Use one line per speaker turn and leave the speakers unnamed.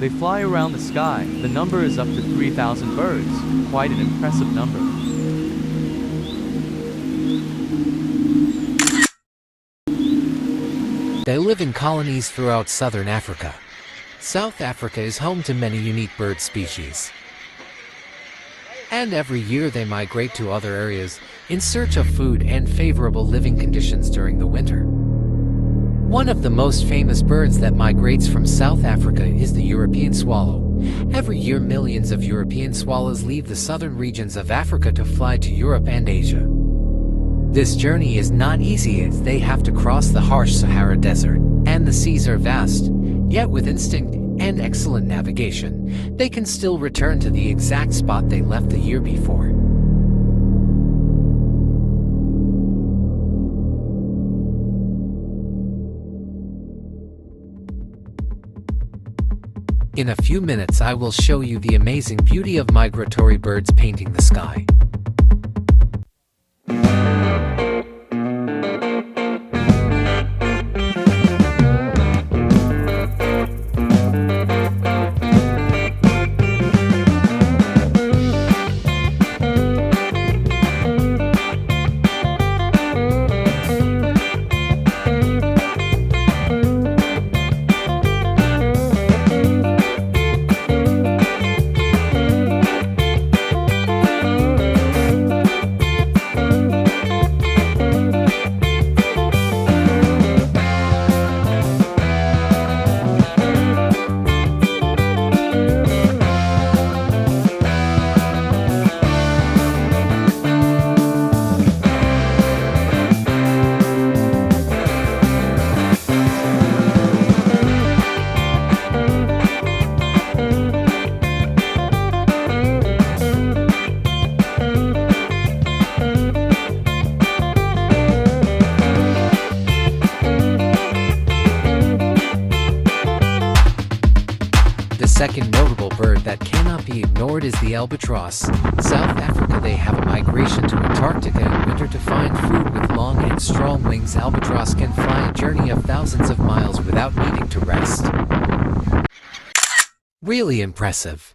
They fly around the sky. The number is up to 3,000 birds. Quite an impressive number.
They live in colonies throughout southern Africa. South Africa is home to many unique bird species. And every year they migrate to other areas in search of food and favorable living conditions during the winter. One of the most famous birds that migrates from South Africa is the European swallow. Every year millions of European swallows leave the southern regions of Africa to fly to Europe and Asia. This journey is not easy as they have to cross the harsh Sahara Desert, and the seas are vast. Yet with instinct and excellent navigation, they can still return to the exact spot they left the year before. In a few minutes I will show you the amazing beauty of migratory birds painting the sky. The second notable bird that cannot be ignored is the albatross. South Africa, they have a migration to Antarctica in winter to find food. With long and strong wings, albatross can fly a journey of thousands of miles without needing to rest. Really impressive.